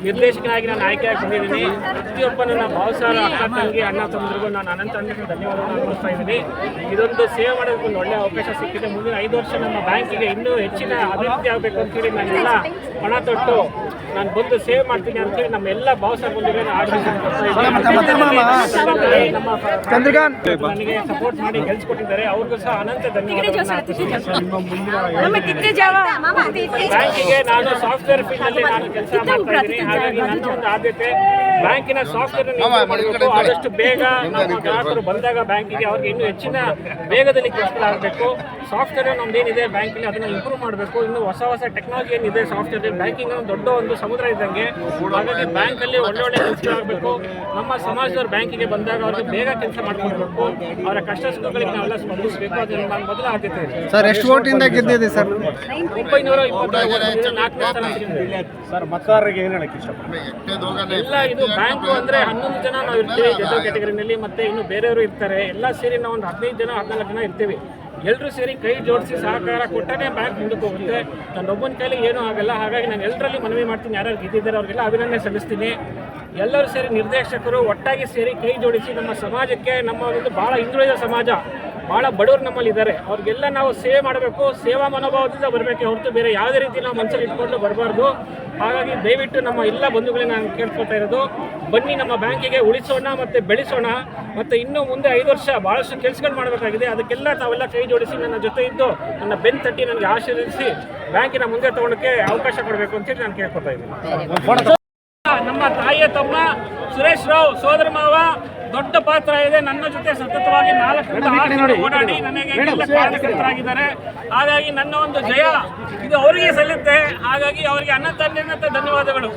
ನಿರ್ದೇಶಕನಾಗಿ ನಾನು ಆಯ್ಕೆಯಾಗಿ ಬಂದಿದ್ದೀನಿ. ಪ್ರತಿಯೊಬ್ಬ ನನ್ನ ಭಾವಸಾರ ಅಕ್ಕ ತಂಗಿ ಅಣ್ಣ ತಮ್ಮಂದಿರಿಗೂ ನಾನು ಅನಂತ ಧನ್ಯವಾದಗಳನ್ನು ಅರ್ಪಿಸ್ತಾ ಇದ್ದೀನಿ. ಇದೊಂದು ಸೇವೆ ಮಾಡೋದಕ್ಕೆ ಒಂದು ಒಳ್ಳೆಯ ಅವಕಾಶ ಸಿಕ್ಕಿದೆ. ಮುಂದಿನ 5 ವರ್ಷ ನಮ್ಮ ಬ್ಯಾಂಕಿಗೆ ಇನ್ನೂ ಹೆಚ್ಚಿನ ಅಭಿವೃದ್ಧಿ ಆಗಬೇಕು ಅಂತೇಳಿ ನಾನೆಲ್ಲ ಹಣ ತೊಟ್ಟು ನಾನು ಬಂದು ಸೇವೆ ಮಾಡ್ತೀನಿ ಅಂತೇಳಿ ನಮ್ಮ ಎಲ್ಲ ಭಾವಸಾರ ಬಂದಿಗೆ ನನಗೆ ಸಪೋರ್ಟ್ ಮಾಡಿ ಗೆಲ್ಸ್ಕೊಟ್ಟಿದ್ದಾರೆ. ಅವ್ರಿಗೂ ಸಹ ಅನಂತ ಧನ್ಯವಾದಗಳನ್ನು. ಬ್ಯಾಂಕಿಗೆ ನಾನು ಸಾಫ್ಟ್ವೇರ್ ಫೀಲ್ಡ್ ಅಲ್ಲಿ ನಾನು ಕೆಲಸ ಮಾಡ್ತಾ ಇದ್ದೀನಿ. ಹಾಗಾಗಿ ನನ್ನ ಒಂದು ಆದ್ಯತೆ ಬ್ಯಾಂಕಿನ ಸಾಫ್ಟ್ವೇರ್ ಮಾಡಬೇಕು. ಆದಷ್ಟು ಬೇಗ ನಮ್ಮ ಗ್ರಾಹಕರು ಬಂದಾಗ ಬ್ಯಾಂಕಿಗೆ ಅವ್ರಿಗೆ ಇನ್ನೂ ಹೆಚ್ಚಿನ ವೇಗದಲ್ಲಿ ಕೆಲಸಗಳಾಗಬೇಕು. ಸಾಫ್ಟ್ವೇರ್ ನಮ್ದೇನಿದೆ ಬ್ಯಾಂಕಲ್ಲಿ ಅದನ್ನು ಇಂಪ್ರೂವ್ ಮಾಡಬೇಕು. ಇನ್ನು ಹೊಸ ಟೆಕ್ನಾಲಜಿ ಏನಿದೆ ಸಾಫ್ಟ್ವೇರ್ ಬ್ಯಾಂಕಿಂಗ್ ದೊಡ್ಡ ಒಂದು ಸಮುದ್ರ ಇದ್ದಂಗೆ. ಹಾಗಾಗಿ ಬ್ಯಾಂಕಲ್ಲಿ ಒಳ್ಳೆ ಕೆಲಸಗಳಾಗಬೇಕು. ನಮ್ಮ ಸಮಾಜದವ್ರು ಬ್ಯಾಂಕಿಗೆ ಬಂದಾಗ ಅವ್ರಿಗೆ ಬೇಗ ಕೆಲಸ ಮಾಡ್ಕೊಡ್ಬೇಕು. ಅವರ ಕಷ್ಟ ಸುಖಗಳಿಗೆ ನಾವೆಲ್ಲ ಸ್ಪಂದಿಸಬೇಕು. ಅದು ನನ್ನ ಮೊದಲ ಆದ್ಯತೆ ಇದೆ. ಸರ್ ಎಷ್ಟು ವೋಟಿಂದ ಗೆದ್ದಿದೆ ಸರ್? 924ನೇ ಸ್ಥಾನ ಸಿಕ್ಕಿದೆ ಸರ್. ಮತದಾರರಿಗೆ ಏನು ಹೇಳಕ್ಕೆ ಇಷ್ಟಪಡ್ತೀನಿ? ಎಲ್ಲ ಇದು ಬ್ಯಾಂಕು ಅಂದರೆ 11 ಜನ ನಾವು ಇರ್ತೀವಿ ಜನರಲ್ ಕ್ಯಾಟಗರಿನಲ್ಲಿ. ಮತ್ತು ಇನ್ನು ಬೇರೆಯವರು ಇರ್ತಾರೆ. ಎಲ್ಲ ಸೇರಿ ನಾವು ಒಂದು 15 ಜನ 14 ಜನ ಇರ್ತೀವಿ. ಎಲ್ಲರೂ ಸೇರಿ ಕೈ ಜೋಡಿಸಿ ಸಹಕಾರ ಕೊಟ್ಟರೆ ಬ್ಯಾಂಕ್ ಮುಂದಕ್ಕೆ ಹೋಗುತ್ತೆ. ನನ್ನೊಬ್ಬನ ಕೈಲಿ ಏನೂ ಆಗಲ್ಲ. ಹಾಗಾಗಿ ನಾನು ಎಲ್ಲರಲ್ಲಿ ಮನವಿ ಮಾಡ್ತೀನಿ, ಯಾರು ಗೆದ್ದಿದ್ದಾರೆ ಅವ್ರಿಗೆಲ್ಲ ಅಭಿನಂದನೆ ಸಲ್ಲಿಸ್ತೀನಿ. ಎಲ್ಲರೂ ಸೇರಿ ನಿರ್ದೇಶಕರು ಒಟ್ಟಾಗಿ ಸೇರಿ ಕೈ ಜೋಡಿಸಿ ನಮ್ಮ ಸಮಾಜಕ್ಕೆ, ನಮ್ಮ ಒಂದು ಭಾಳ ಹಿಂದುಳಿದ ಸಮಾಜ, ಭಾಳ ಬಡವರು ನಮ್ಮಲ್ಲಿ ಇದ್ದಾರೆ, ಅವ್ರಿಗೆಲ್ಲ ನಾವು ಸೇವೆ ಮಾಡಬೇಕು. ಸೇವಾ ಮನೋಭಾವದಿಂದ ಬರಬೇಕೆ ಹೊರತು ಬೇರೆ ಯಾವುದೇ ರೀತಿ ನಾವು ಮನಸ್ಸಲ್ಲಿ ಇಟ್ಕೊಂಡು ಬರಬಾರ್ದು. ಹಾಗಾಗಿ ದಯವಿಟ್ಟು ನಮ್ಮ ಎಲ್ಲ ಬಂಧುಗಳೇ ನಾನು ಕೇಳ್ಕೊಳ್ತಾ ಇರೋದು, ಬನ್ನಿ ನಮ್ಮ ಬ್ಯಾಂಕಿಗೆ ಉಳಿಸೋಣ ಮತ್ತು ಬೆಳೆಸೋಣ. ಮತ್ತು ಇನ್ನೂ ಮುಂದೆ 5 ವರ್ಷ ಭಾಳಷ್ಟು ಕೆಲಸಗಳು ಮಾಡಬೇಕಾಗಿದೆ. ಅದಕ್ಕೆಲ್ಲ ತಾವೆಲ್ಲ ಕೈ ಜೋಡಿಸಿ ನನ್ನ ಜೊತೆ ಇದ್ದು ನನ್ನ ಬೆನ್ನು ತಟ್ಟಿ ನನಗೆ ಆಶೀರ್ವದಿಸಿ ಬ್ಯಾಂಕಿನ ಮುಂದೆ ತಗೊಳ್ಳೋಕ್ಕೆ ಅವಕಾಶ ಕೊಡಬೇಕು ಅಂತೇಳಿ ನಾನು ಕೇಳ್ಕೊತಾ ಇದ್ದೀನಿ. ನಮ್ಮ ತಾಯಿಯ ತಮ್ಮ ಸುರೇಶ್ ರಾವ್ ಸೋದರ ಮಾವ ದೊಡ್ಡ ಪಾತ್ರ ಇದೆ. ನನ್ನ ಜೊತೆ ಸತತವಾಗಿ 4 ಓಡಾಡಿ ನನಗೆ ಕಾರಣಕರ್ತರಾಗಿದ್ದಾರೆ. ಹಾಗಾಗಿ ನನ್ನ ಒಂದು ಜಯ ಇದು ಅವರಿಗೆ ಸಲ್ಲುತ್ತೆ. ಹಾಗಾಗಿ ಅವರಿಗೆ ಅನಂತ ಧನ್ಯವಾದಗಳು.